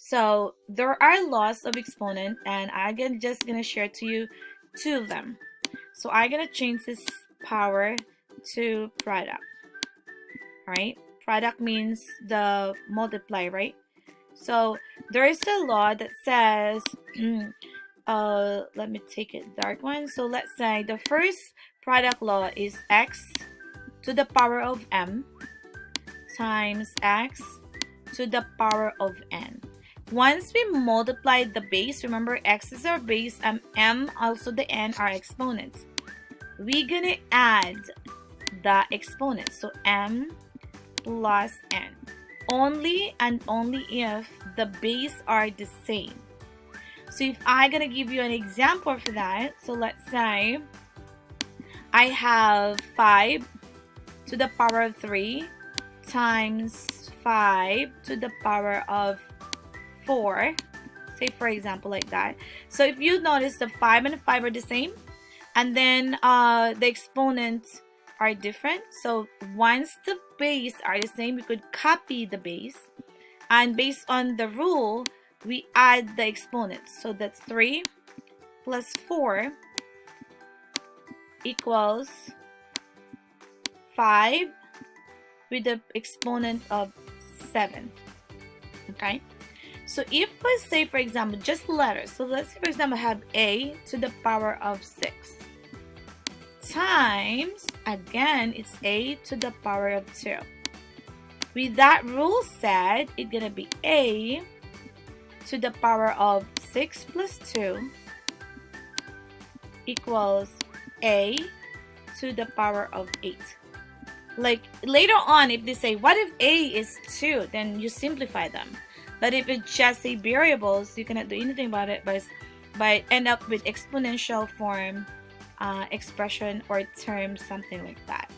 So there are laws of exponent, and I'm just gonna share to you two of them. So I'm gonna change this power to product. Alright, product means the multiply, right? So there is a law that says let me take a dark one. So let's say the first product law is x to the power of m times x to the power of n. Once we multiply the base, remember x is our base and m, also the n, are exponents. We're gonna add the exponents, so m plus n, only and only if the base are the same. So if I'm gonna give you an example for that, so let's say I have 5 to the power of 3 times 5 to the power of 4, say for example like that. So if you notice, the 5 and 5 are the same, and then the exponents are different. So once the base are the same, we could copy the base, and based on the rule, we add the exponents. So that's 3 plus 4 equals 5 with the exponent of 7. Okay, so if we say for example just letters, so let's say for example I have a to the power of 6 times, again it's a to the power of 2. With that rule said, it's gonna be a to the power of 6 plus 2 equals a to the power of 8. Like later on, if they say what if a is 2, then you simplify them. But if it's just a variables, you cannot do anything about it by end up with exponential form expression or term, something like that,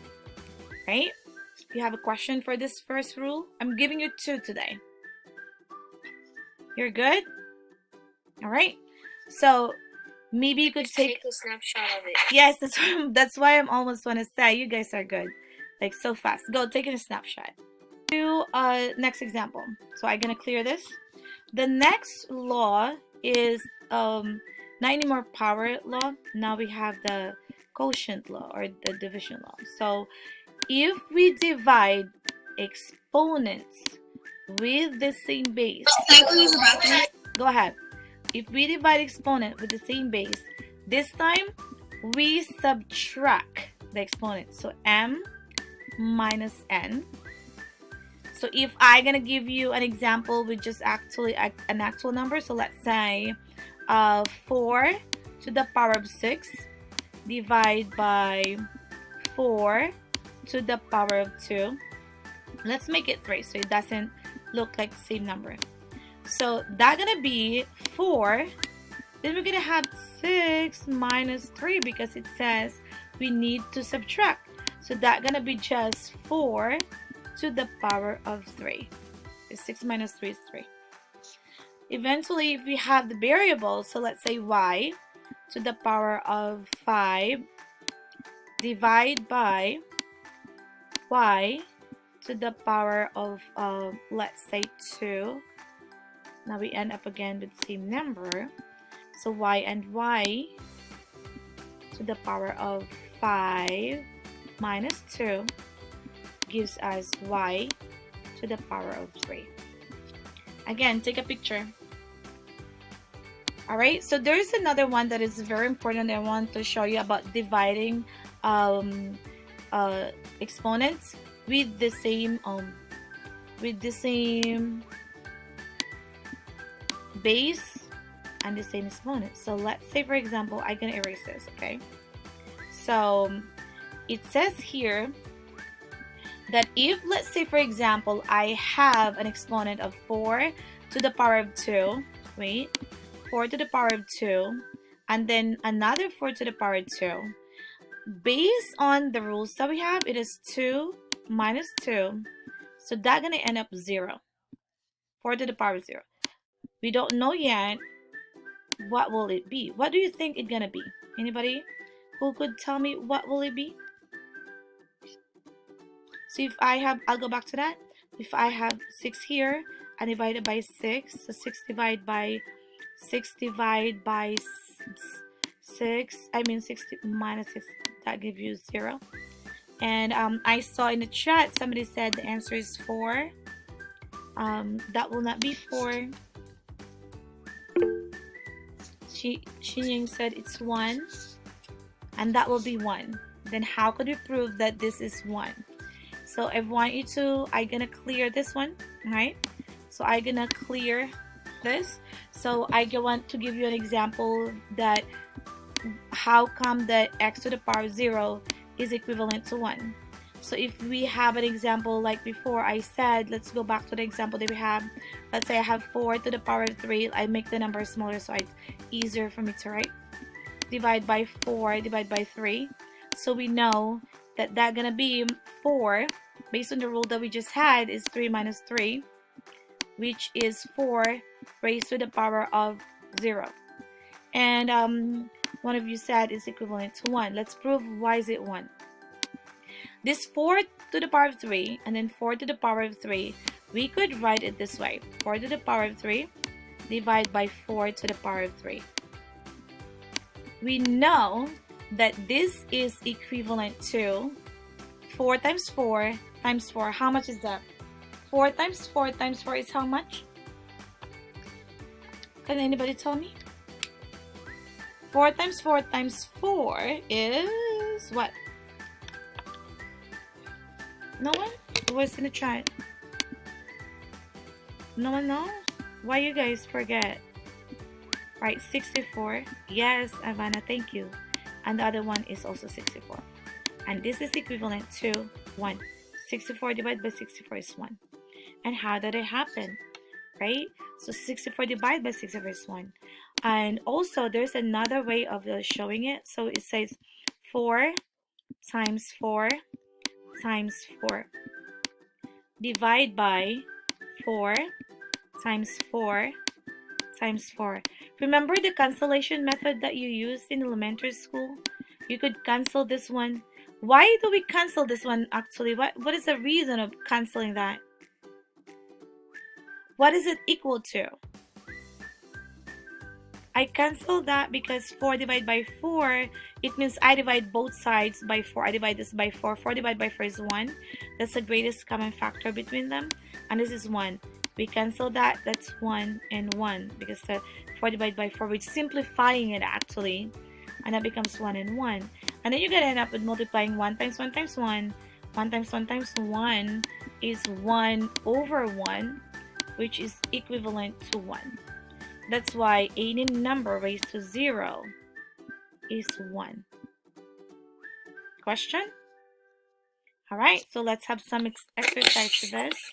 right? You have a question for this first rule? I'm giving you 2 today. You're good? All right. So maybe you could take a snapshot of it. Yes, that's why I'm almost want to say you guys are good, like so fast. Go take a snapshot. Do next example. So I'm gonna clear this. The next law is not anymore power law. Now we have the quotient law or the division law. So if we divide exponents with the same base, go ahead. If we divide exponent with the same base, this time we subtract the exponent. So m minus n. So if I'm gonna give you an example with just actually an actual number, so let's say 4 to the power of 6 divide by 4 to the power of 2. Let's make it 3 so it doesn't look like the same number. So that's gonna be 4. Then we're gonna have 6 minus 3 because it says we need to subtract. So that's gonna be just 4 to the power of 3. 6 minus 3 is 3. Eventually, if we have the variable, so let's say y to the power of 5 divide by y to the power of let's say 2. Now we end up again with the same number. So y and y to the power of 5 minus 2 gives us y to the power of 3. Again, take a picture. Alright, so there's another one that is very important I want to show you about dividing exponents with the same base and the same exponent. So let's say for example I'm gonna erase this, okay? So it says here that if, let's say for example, I have an exponent of 4 to the power of 2, 4 to the power of 2, and then another 4 to the power of 2, based on the rules that we have, it is 2 minus 2, so that's gonna end up 0. 4 to the power of 0. We don't know yet what will it be. What do you think it's gonna be? Anybody who could tell me what will it be? So if I have, I'll go back to that. If I have 6 here and divided by 6. So 6 divided by 60 minus 6, that gives you 0. And I saw in the chat somebody said the answer is 4. That will not be 4. Xinying said it's 1, and that will be 1. Then how could we prove that this is 1? So I want you to, I'm gonna clear this one, right? So I'm gonna clear this. So I want to give you an example that how come that x to the power of 0 is equivalent to 1. So if we have an example like before I said, let's go back to the example that we have. Let's say I have 4 to the power of 3. I make the number smaller so it's easier for me to write. Divide by 4, divide by 3. So we know that that's gonna be 4, based on the rule that we just had, is 3 minus 3, which is 4 raised to the power of 0. And one of you said it's equivalent to 1. Let's prove why is it 1. This 4 to the power of 3 and then 4 to the power of 3, we could write it this way. 4 to the power of 3 divide by 4 to the power of 3. We know that this is equivalent to 4 times 4 times 4. How much is that? 4 times 4 times 4 is how much? Can anybody tell me? 4 times 4 times 4 is what? No one? Who was gonna try it? No one knows? Why you guys forget? Right, 64. Yes, Ivana, thank you. And the other one is also 64. And this is equivalent to 1. 64 divided by 64 is 1. And how did it happen? Right? So 64 divided by 64 is 1. And also, there's another way of showing it. So it says 4 times 4 times 4. Divide by 4 times 4 times 4. Remember the cancellation method that you used in elementary school? You could cancel this one. Why do we cancel this one actually? What is the reason of canceling that? What is it equal to? I cancel that because 4 divided by 4, it means I divide both sides by 4. I divide this by 4. 4 divided by 4 is 1. That's the greatest common factor between them. And this is 1. We cancel that. That's 1 and 1. Because 4 divided by 4, we're simplifying it actually. And that becomes 1 and 1. And then you're going to end up with multiplying 1 times 1 times 1. 1 times 1 times 1 is 1 over 1, which is equivalent to 1. That's why any number raised to 0 is 1. Question? Alright, so let's have some exercise to this.